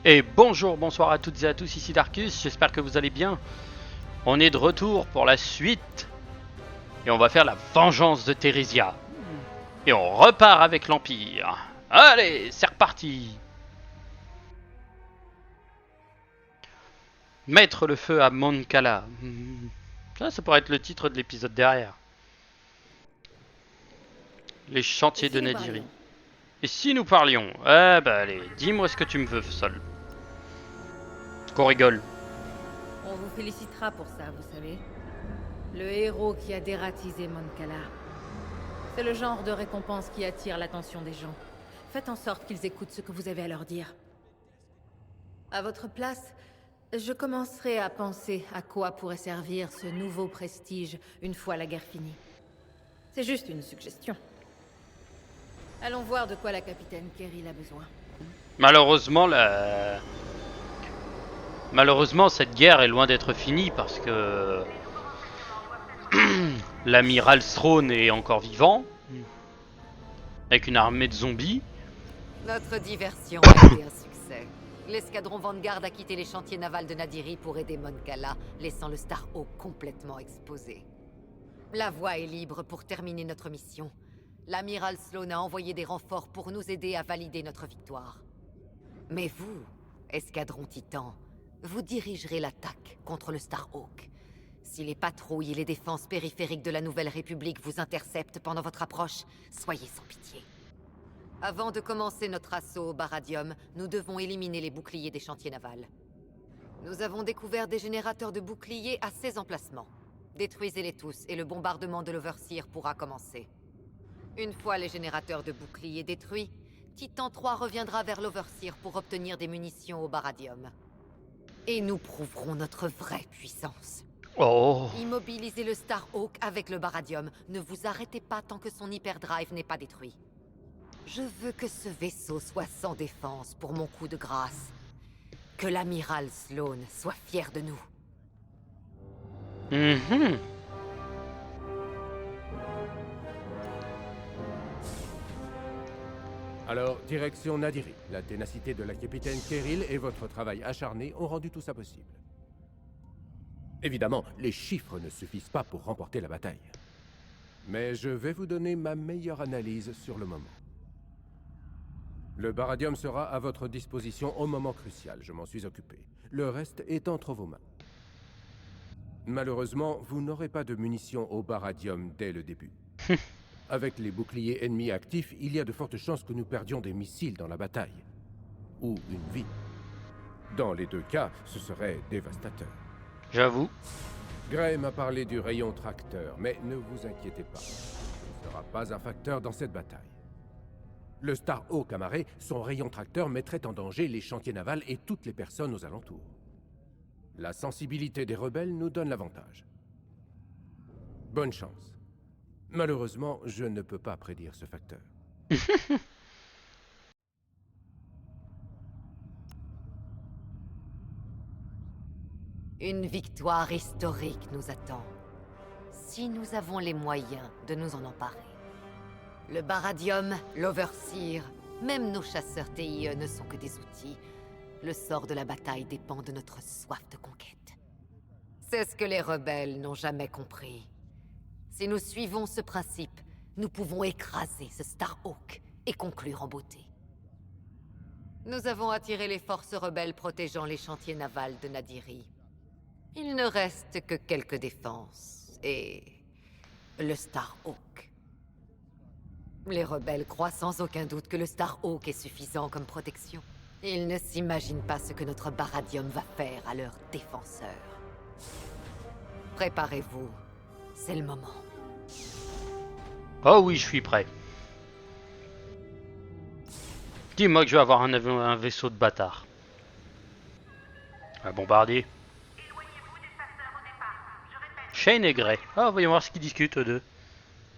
Et bonjour, bonsoir à toutes et à tous, ici Darkus, j'espère que vous allez bien. On est de retour pour la suite. Et on va faire la vengeance de Theresia. Et on repart avec l'Empire. Allez, c'est reparti. Mettre le feu à Moncala. Ça pourrait être le titre de l'épisode derrière. Les Et chantiers si de nous Nadiri. parlions? Et si nous parlions? Eh bah allez, dis-moi ce que tu me veux, Sol. Qu'on rigole. On vous félicitera pour ça, vous savez. Le héros qui a dératisé Moncala. C'est le genre de récompense qui attire l'attention des gens. Faites en sorte qu'ils écoutent ce que vous avez à leur dire. À votre place, je commencerai à penser à quoi pourrait servir ce nouveau prestige une fois la guerre finie. C'est juste une suggestion. Allons voir de quoi la capitaine Kerry a besoin. Malheureusement, cette guerre est loin d'être finie parce que l'amiral Throne est encore vivant, avec une armée de zombies. Notre diversion a été un succès. L'escadron Vanguard a quitté les chantiers navals de Nadiri pour aider Moncala, laissant le Starhawk complètement exposé. La voie est libre pour terminer notre mission. L'amiral Sloane a envoyé des renforts pour nous aider à valider notre victoire. Mais vous, escadron Titan, vous dirigerez l'attaque contre le Starhawk. Si les patrouilles et les défenses périphériques de la Nouvelle République vous interceptent pendant votre approche, soyez sans pitié. Avant de commencer notre assaut au Baradium, nous devons éliminer les boucliers des chantiers navals. Nous avons découvert des générateurs de boucliers à ces emplacements. Détruisez-les tous et le bombardement de l'Overseer pourra commencer. Une fois les générateurs de boucliers détruits, Titan 3 reviendra vers l'Overseer pour obtenir des munitions au Baradium. Et nous prouverons notre vraie puissance. Oh. Immobilisez le Starhawk avec le Baradium. Ne vous arrêtez pas tant que son hyperdrive n'est pas détruit. Je veux que ce vaisseau soit sans défense pour mon coup de grâce. Que l'amiral Sloane soit fier de nous. Mhm. Alors, direction Nadiri. La ténacité de la capitaine Kerrill et votre travail acharné ont rendu tout ça possible. Évidemment, les chiffres ne suffisent pas pour remporter la bataille. Mais je vais vous donner ma meilleure analyse sur le moment. Le Baradium sera à votre disposition au moment crucial, je m'en suis occupé. Le reste est entre vos mains. Malheureusement, vous n'aurez pas de munitions au Baradium dès le début. Avec les boucliers ennemis actifs, il y a de fortes chances que nous perdions des missiles dans la bataille. Ou une vie. Dans les deux cas, ce serait dévastateur. J'avoue. Gray m'a parlé du rayon tracteur, mais ne vous inquiétez pas. Ce ne sera pas un facteur dans cette bataille. Le Starhawk amarré, son rayon tracteur mettrait en danger les chantiers navals et toutes les personnes aux alentours. La sensibilité des rebelles nous donne l'avantage. Bonne chance. Malheureusement, je ne peux pas prédire ce facteur. Une victoire historique nous attend. Si nous avons les moyens de nous en emparer. Le Baradium, l'Overseer, même nos chasseurs TIE ne sont que des outils. Le sort de la bataille dépend de notre soif de conquête. C'est ce que les rebelles n'ont jamais compris. Si nous suivons ce principe, nous pouvons écraser ce Starhawk et conclure en beauté. Nous avons attiré les forces rebelles protégeant les chantiers navals de Nadiri. Il ne reste que quelques défenses et le Starhawk. Les rebelles croient sans aucun doute que le Starhawk est suffisant comme protection. Ils ne s'imaginent pas ce que notre Baradium va faire à leurs défenseurs. Préparez-vous, c'est le moment. Oh oui, je suis prêt. Dis-moi que je vais avoir un vaisseau de bâtard. Un bombardier. Shane et Gray. Ah, voyons voir ce qu'ils discutent, eux deux.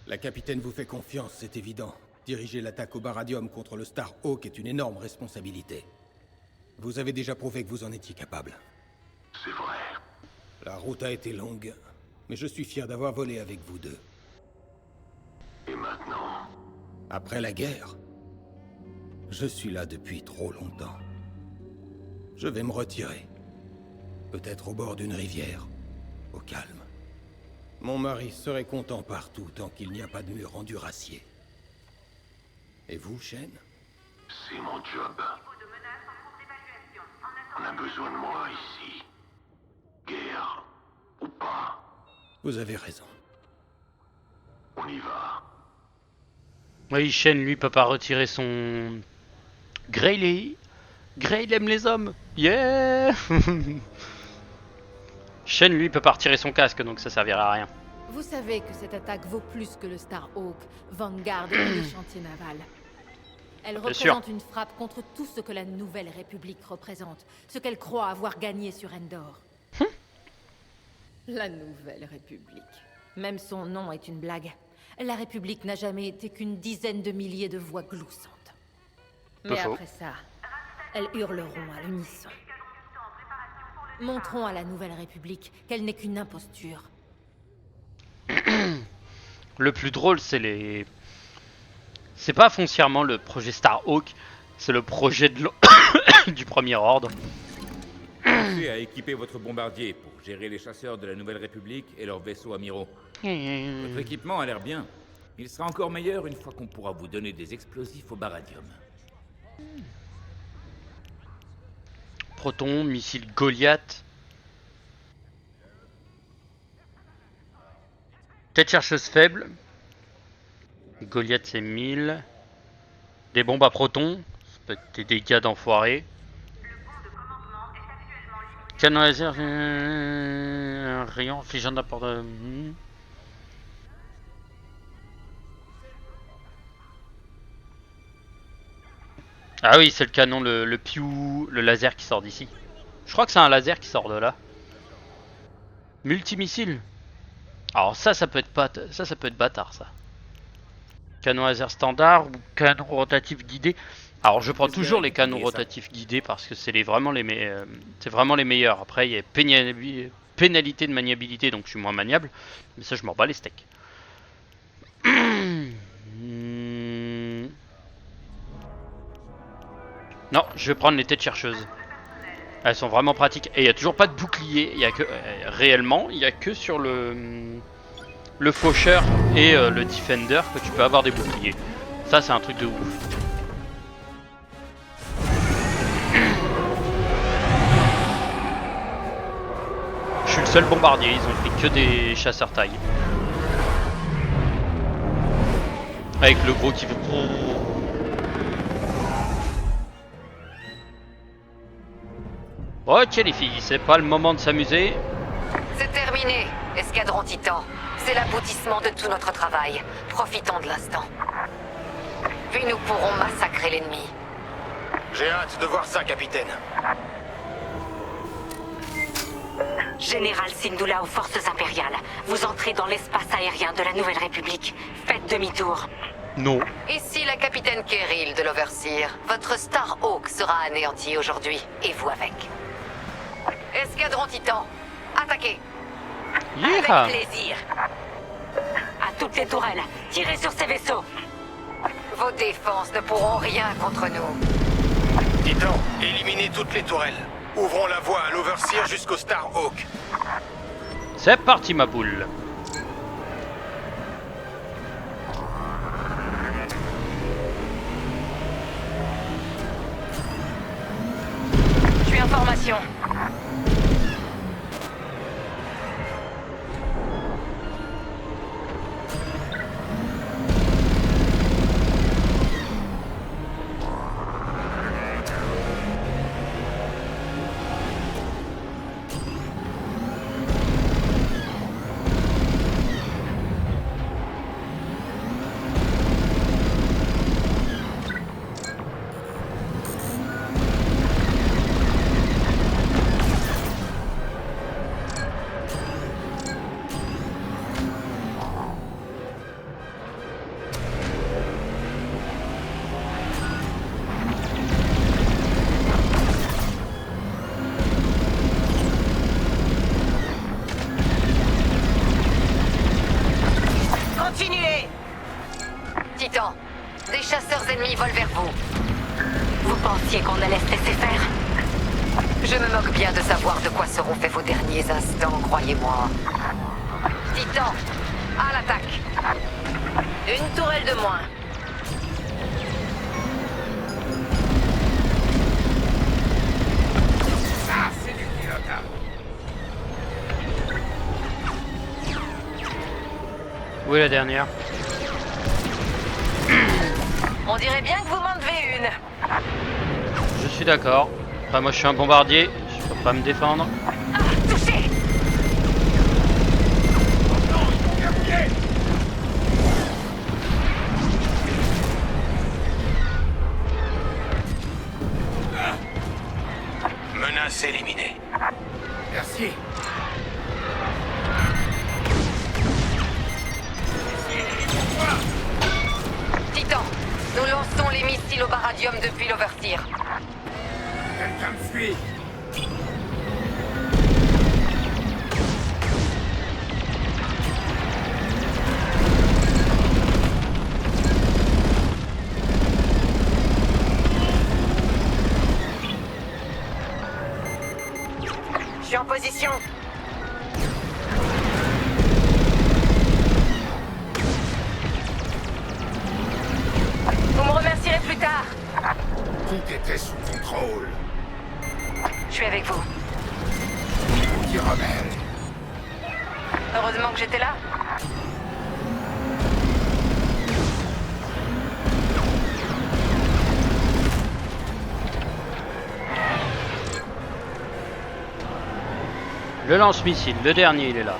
La capitaine vous fait confiance, c'est évident. Diriger l'attaque au Baradium contre le Starhawk est une énorme responsabilité. Vous avez déjà prouvé que vous en étiez capable. C'est vrai. La route a été longue, mais je suis fier d'avoir volé avec vous deux. Et maintenant? Après la guerre, je suis là depuis trop longtemps. Je vais me retirer. Peut-être au bord d'une rivière. Au calme. Mon mari serait content partout tant qu'il n'y a pas de mur en duracier. Et vous, Shen? C'est mon job. On a besoin de moi ici. Guerre ou pas, Vous avez raison. on y va. Oui, Shen, lui, peut pas retirer son... Grey, il aime les hommes. Yeah. Shen, lui, peut pas retirer son casque, donc ça servira à rien. Vous savez que cette attaque vaut plus que le Starhawk, Vanguard et les chantiers navals. Elle Bien sûr. représente une frappe contre tout ce que la Nouvelle République représente, ce qu'elle croit avoir gagné sur Endor. La Nouvelle République. Même son nom est une blague. La République n'a jamais été qu'une dizaine de milliers de voix gloussantes. Peu Mais faux. après ça, elles hurleront à l'unisson. Montrons à la Nouvelle République qu'elle n'est qu'une imposture. Le plus drôle, c'est les... C'est pas foncièrement le projet Starhawk, c'est le projet de du Premier Ordre. Pensez à équiper votre bombardier pour gérer les chasseurs de la Nouvelle République et leurs vaisseaux amiraux. Votre équipement a l'air bien. Il sera encore meilleur une fois qu'on pourra vous donner des explosifs au baradium. Proton, missile Goliath. Tête chercheuse faible. Goliath c'est 1000. Des bombes à protons. Ça peut être des dégâts d'enfoiré. Canon laser. Un rayon infligeant n'importe. Ah oui, c'est le canon, le piou, le laser qui sort d'ici. Je crois que c'est un laser qui sort de là. Multimissile. Alors ça peut être pas, ça peut être bâtard ça. Canon laser standard ou canon rotatif guidé. Alors je prends toujours les canons rotatifs guidés parce que c'est vraiment les meilleurs. Après il y a pénalité de maniabilité donc je suis moins maniable. Mais ça je m'en bats les steaks. Non, je vais prendre les têtes chercheuses. Elles sont vraiment pratiques. Et il n'y a toujours pas de bouclier. Il y a que réellement, il n'y a que sur le faucheur et le defender que tu peux avoir des boucliers. Ça, c'est un truc de ouf. Je suis le seul bombardier. Ils ont pris que des chasseurs taille. Avec le gros qui fait... Ok les filles, c'est pas le moment de s'amuser. C'est terminé, escadron Titan. C'est l'aboutissement de tout notre travail. Profitons de l'instant. Puis nous pourrons massacrer l'ennemi. J'ai hâte de voir ça, capitaine. Général Syndulla aux forces impériales. Vous entrez dans l'espace aérien de la Nouvelle République. Faites demi-tour. Non. Ici la capitaine Keril de l'Overseer. Votre Starhawk sera anéanti aujourd'hui, et vous avec. Escadron Titan, attaquez. Yeah. Avec plaisir. À toutes les tourelles, tirez sur ces vaisseaux. Vos défenses ne pourront rien contre nous. Titan, éliminez toutes les tourelles. Ouvrons la voie à l'Overseer jusqu'au Starhawk. C'est parti ma boule. Je suis information. Continuez. Titan, des chasseurs ennemis volent vers vous. Vous pensiez qu'on allait se laisser faire? Je me moque bien de savoir de quoi seront faits vos derniers instants, croyez-moi. Titan, à l'attaque. Une tourelle de moins. Ça, c'est du pilotage. Où est la dernière? On dirait bien que vous m'en devez une. Je suis d'accord. Enfin, moi je suis un bombardier, je peux pas me défendre. Ah, touché. Menace éliminée. Merci. Titan, nous lançons les missiles au baradium depuis l'Overseer. Quelqu'un me suit. Je suis en position. Vous me remercierez plus tard. Tout était sous contrôle. Je suis avec vous. Qui rebelle. Heureusement que j'étais là. Le lance-missile, le dernier, il est là.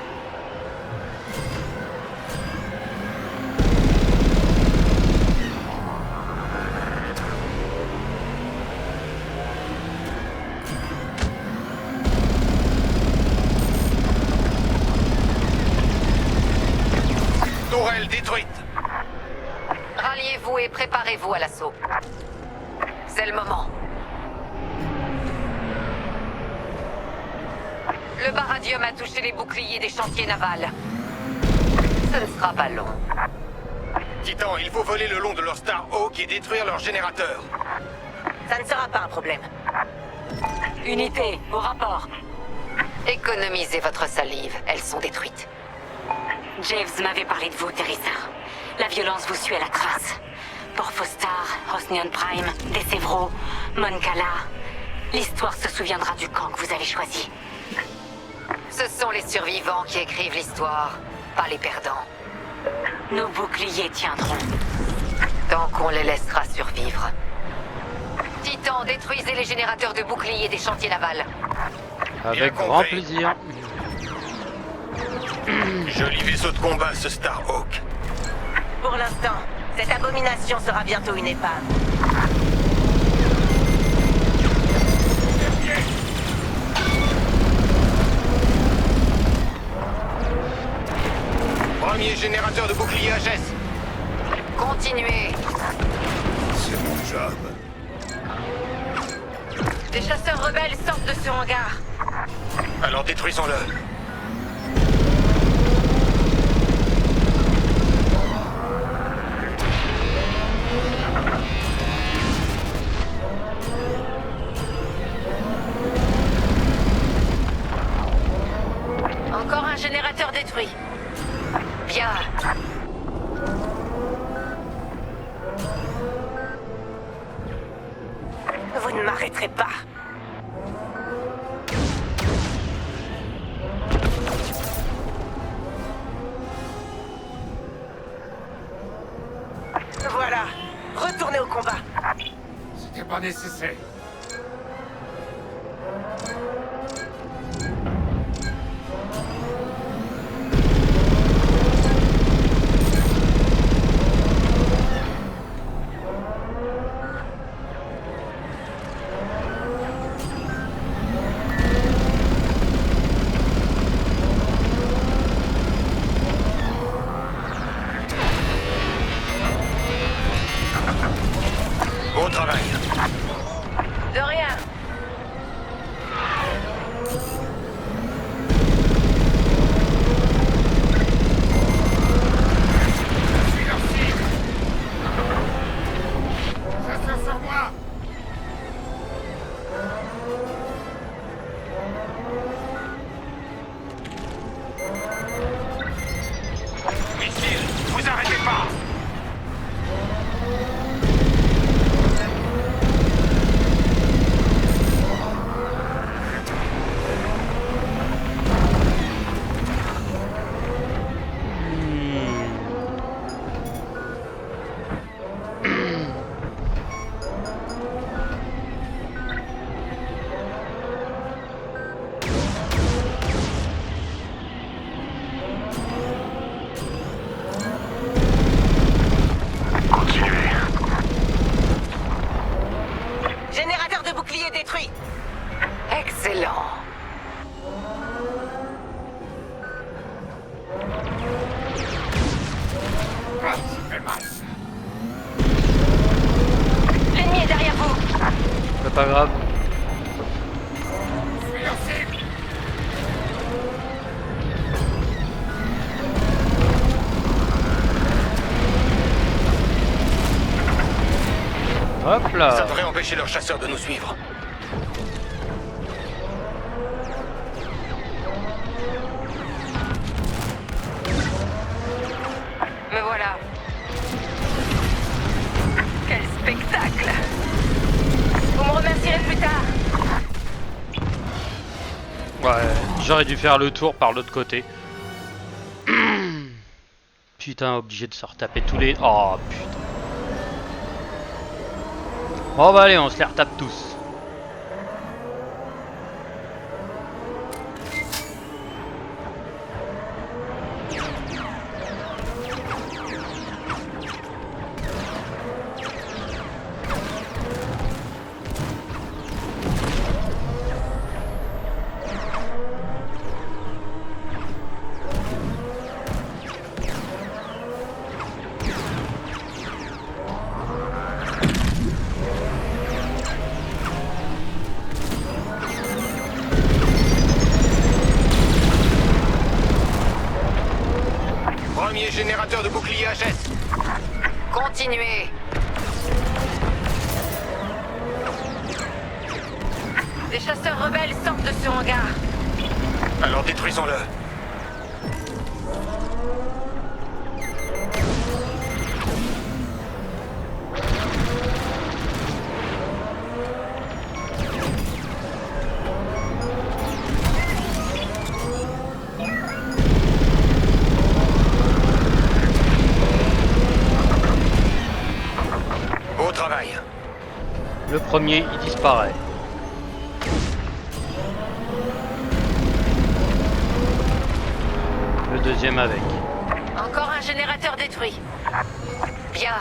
Tourelle détruite. Ralliez-vous et préparez-vous à l'assaut. C'est le moment. Le baradium a touché les boucliers des chantiers navals. Ce ne sera pas long. Titan, il faut voler le long de leur Star Hawk et détruire leur générateur. Ça ne sera pas un problème. Unité, au rapport. Économisez votre salive, elles sont détruites. Javes m'avait parlé de vous, Teresa. La violence vous suit à la trace. Pour Fostar, Osnion Prime, Decevro, Mon Cala. L'histoire se souviendra du camp que vous avez choisi. Ce sont les survivants qui écrivent l'histoire, pas les perdants. Nos boucliers tiendront. Tant qu'on les laissera survivre. Titan, détruisez les générateurs de boucliers des chantiers navals. Avec Bien grand compris. plaisir. Joli vaisseau de combat, ce Star Hawk. Pour l'instant, cette abomination sera bientôt une épave. Premier générateur de bouclier HS. Continuez. C'est mon job. Des chasseurs rebelles sortent de ce hangar. Alors détruisons-le. Encore un générateur détruit. Bien. Vous ne m'arrêterez pas. Voilà. Retournez au combat. C'était pas nécessaire. Bon travail. Excellent. L'ennemi est derrière vous. C'est pas grave. Hop là. Ça devrait empêcher leurs chasseurs de nous suivre. Me voilà. Quel spectacle. Vous me remercierez plus tard. Ouais, j'aurais dû faire le tour par l'autre côté. Putain, obligé de se retaper tous les... Oh putain. Bon bah allez, on se les retape tous. Premier générateur de bouclier HS. Continuez. Des chasseurs rebelles sortent de ce hangar. Alors détruisons-le. Beau travail. Le premier, il disparaît. Le deuxième avec. Encore un générateur détruit. Bien.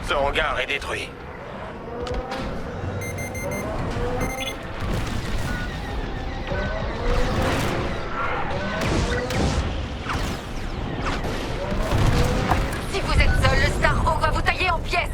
Ce hangar est détruit. Si vous êtes seul, le Star Hawk va vous tailler en pièces.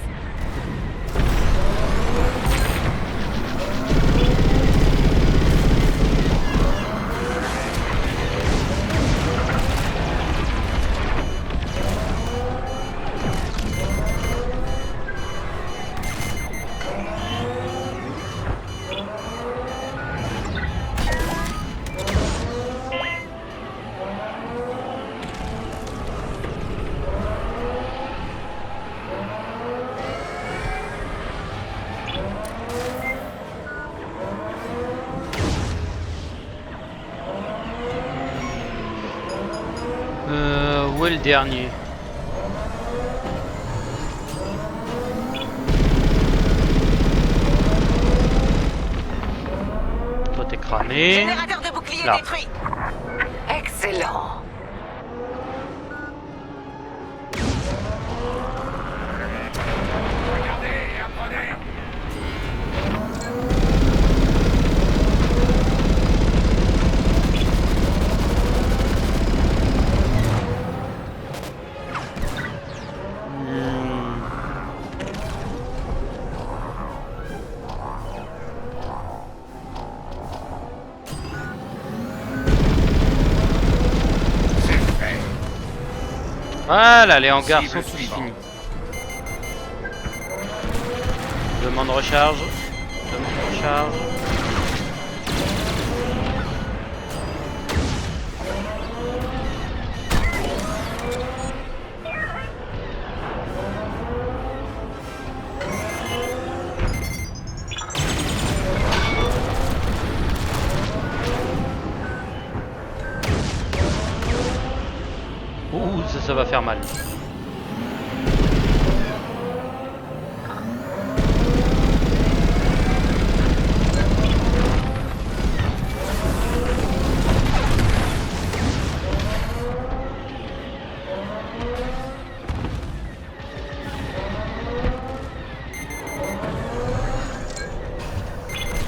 Où est le dernier? Toi t'es cramé. Générateur de bouclier Là. détruit. Excellent. Voilà, les hangars sont tous finis. Demande recharge. Demande recharge. Ouh, ça va faire mal.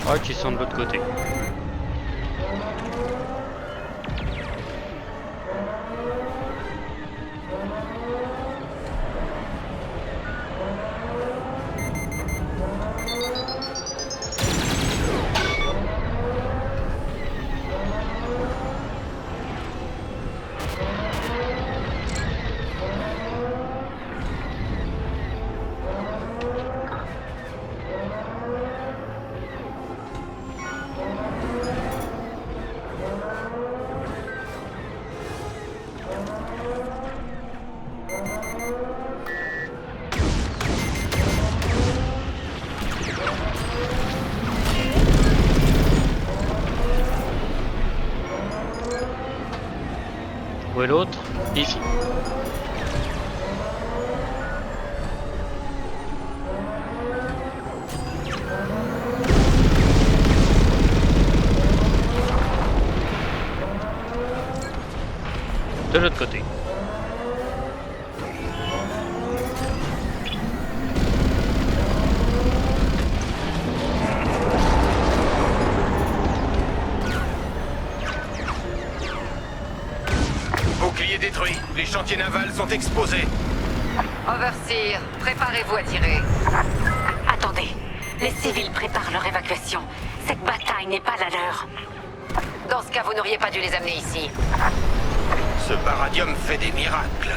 Oh, qui sont de l'autre côté. Où est l'autre? Ici. De l'autre côté. Bouclier détruit. Les chantiers navals sont exposés. Overseer, préparez-vous à tirer. Attendez, les civils préparent leur évacuation. Cette bataille n'est pas la leur. Dans ce cas, vous n'auriez pas dû les amener ici. Ce baradium fait des miracles.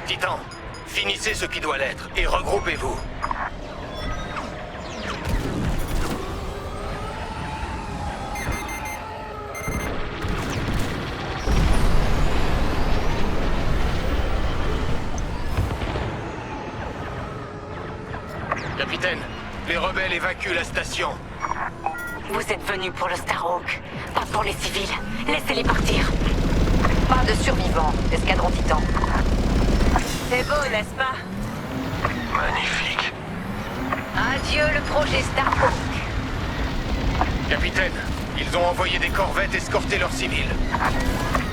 Titan, finissez ce qui doit l'être et regroupez-vous. Capitaine, les rebelles évacuent la station. Vous êtes venus pour le Starhawk, pas pour les civils. Laissez-les partir. Pas de survivants, escadron Titan. C'est beau, n'est-ce pas? Magnifique. Adieu le projet Starhawk. Capitaine, ils ont envoyé des corvettes escorter leurs civils.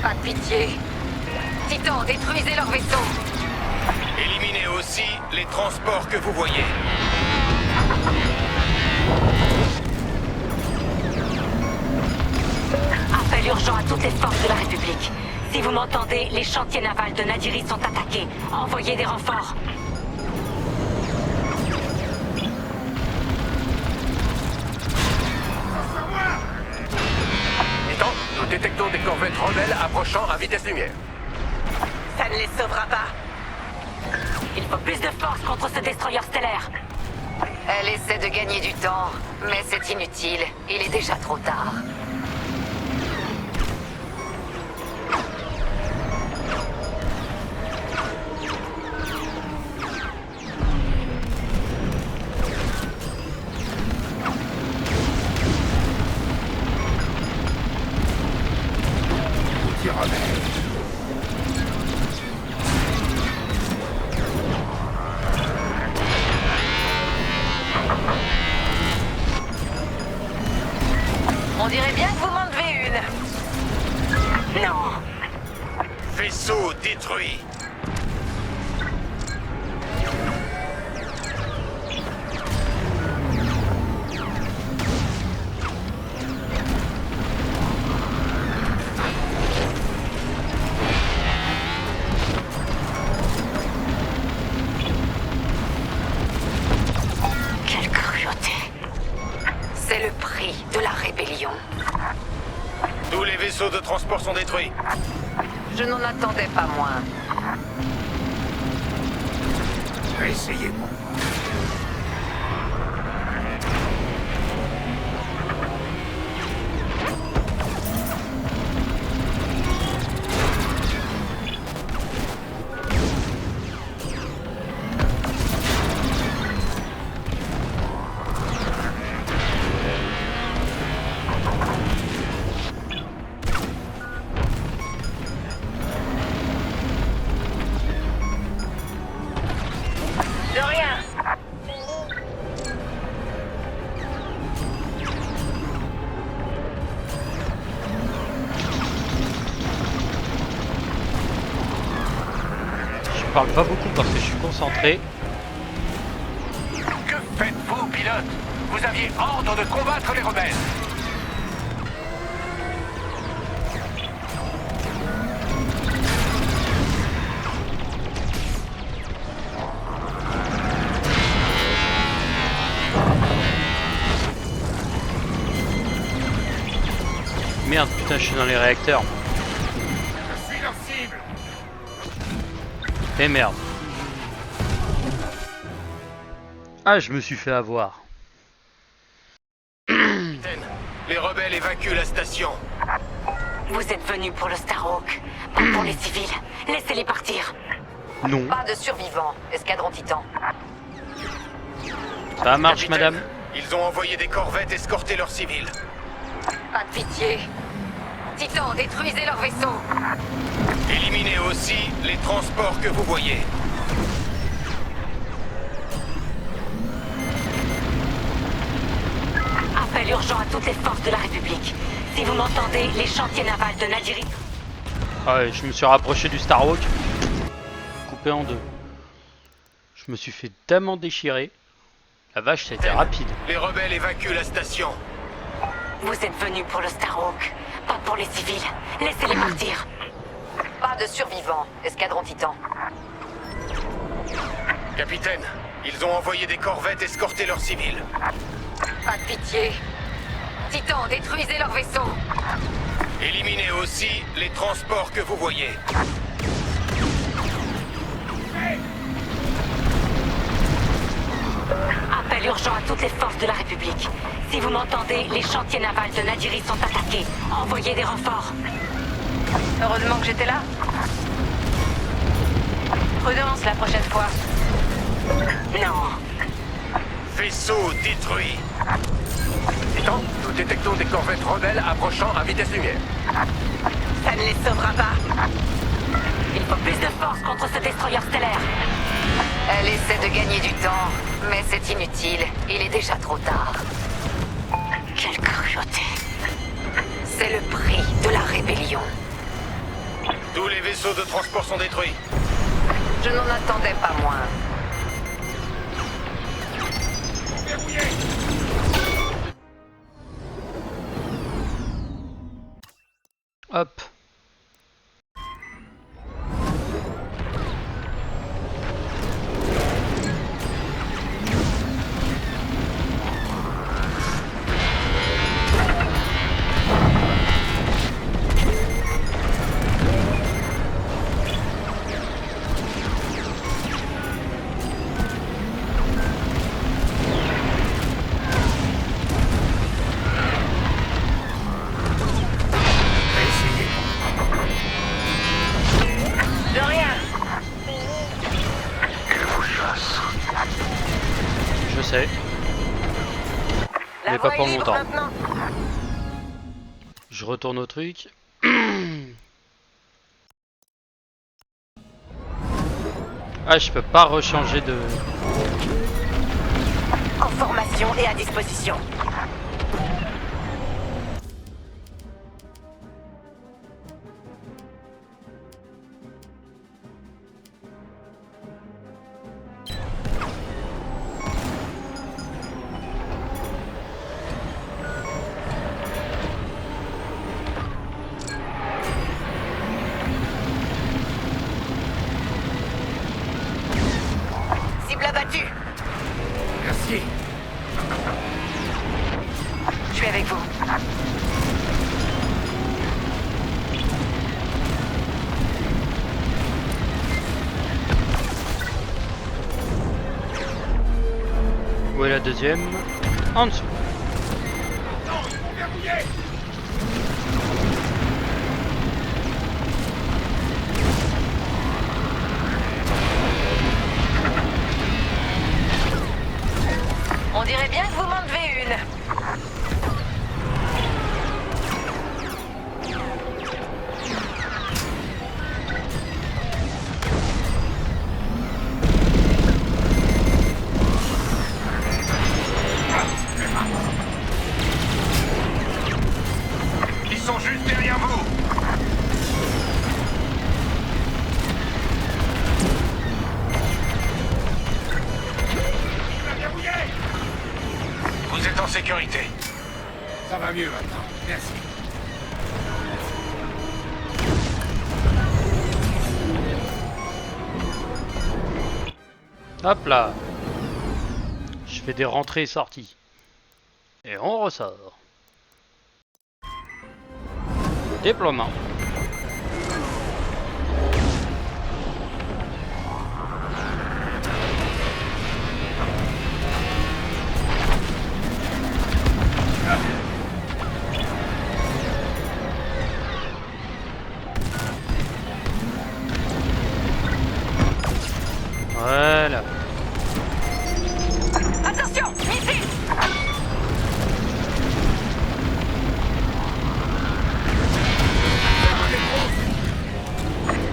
Pas de pitié. Titan, détruisez leur vaisseau. Éliminez aussi les transports que vous voyez. Appel urgent à toutes les forces de la République. Si vous m'entendez, les chantiers navals de Nadiri sont attaqués. Envoyez des renforts. Titan, nous détectons des corvettes rebelles approchant à vitesse lumière. Ça ne les sauvera pas. Il faut plus de force contre ce destroyer stellaire. Elle essaie de gagner du temps, mais c'est inutile. Il est déjà trop tard. On dirait bien que vous m'en devez une. Non. Vaisseau détruit. Quelle cruauté. C'est le prix de la rébellion. Tous les vaisseaux de transport sont détruits. Je n'en attendais pas moins. Essayez. De rien. Je parle pas beaucoup parce que je suis concentré. Que faites-vous, pilote? Vous aviez ordre de combattre les rebelles. Merde, putain, je suis dans les réacteurs. Je suis leur cible. Et merde. Ah, je me suis fait avoir. Capitaine, les rebelles évacuent la station. Vous êtes venus pour le Starhawk, pas pour les civils. Laissez-les partir. Non. Pas de survivants, escadron Titan. Ça marche, Capitaine, madame. Ils ont envoyé des corvettes escorter leurs civils. Pas de pitié. Titan, détruisez leur vaisseau. Éliminez aussi les transports que vous voyez. Appel urgent à toutes les forces de la République. Si vous m'entendez, les chantiers navals de Nadiri... Ah ouais, je me suis rapproché du Starhawk. Coupé en deux. Je me suis fait tellement déchirer. La vache, c'était rapide. Les rebelles évacuent la station. Vous êtes venus pour le Starhawk, pas pour les civils. Laissez-les partir. Pas de survivants, escadron Titan. Capitaine, ils ont envoyé des corvettes escorter leurs civils. Pas de pitié. Titan, détruisez leur vaisseau. Éliminez aussi les transports que vous voyez. Appel urgent à toutes les forces de la République. Si vous m'entendez, les chantiers navals de Nadiri sont attaqués. Envoyez des renforts. Heureusement que j'étais là. Prudence la prochaine fois. Non. Vaisseau détruit. Titan, nous détectons des corvettes rebelles approchant à vitesse lumière. Ça ne les sauvera pas. Il faut plus de force contre ce destroyer stellaire. Elle essaie de gagner du temps, mais c'est inutile. Il est déjà trop tard. Quelle cruauté. C'est le prix de la rébellion. Tous les vaisseaux de transport sont détruits. Je n'en attendais pas moins. Hop. De rien. Je sais. La Mais pas voie pour est libre longtemps. maintenant. Je retourne au truc. Ah, je peux pas rechanger de... En formation et à disposition. Cible abattue. Merci. Je suis avec vous. Où est la deuxième? En dessous. On dirait bien que vous m'en devez une. Ils sont juste derrière vous. Vous êtes en sécurité. Ça va mieux maintenant. Merci. Hop là. Je fais des rentrées et sorties. Et on ressort. Déploiement. Voilà. Attention, missile!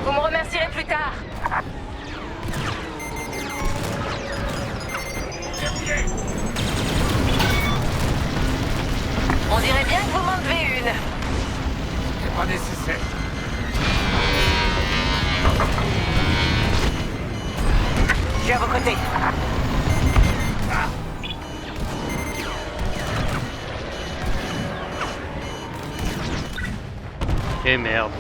Vous me remercierez plus tard. On dirait bien que vous m'en devez une. C'est pas nécessaire. Je suis à vos côtés. Et merde.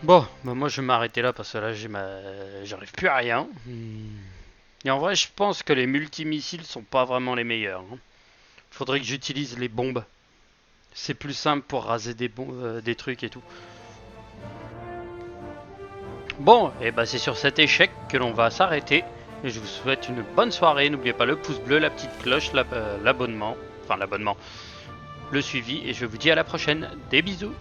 Bon, bah moi je vais m'arrêter là parce que là j'arrive plus à rien. Et en vrai je pense que les multimissiles sont pas vraiment les meilleurs. Faudrait que j'utilise les bombes. C'est plus simple pour raser des trucs et tout. Bon, et bah c'est sur cet échec que l'on va s'arrêter. Et je vous souhaite une bonne soirée. N'oubliez pas le pouce bleu, la petite cloche, l'abonnement. Enfin l'abonnement. Le suivi. Et je vous dis à la prochaine. Des bisous.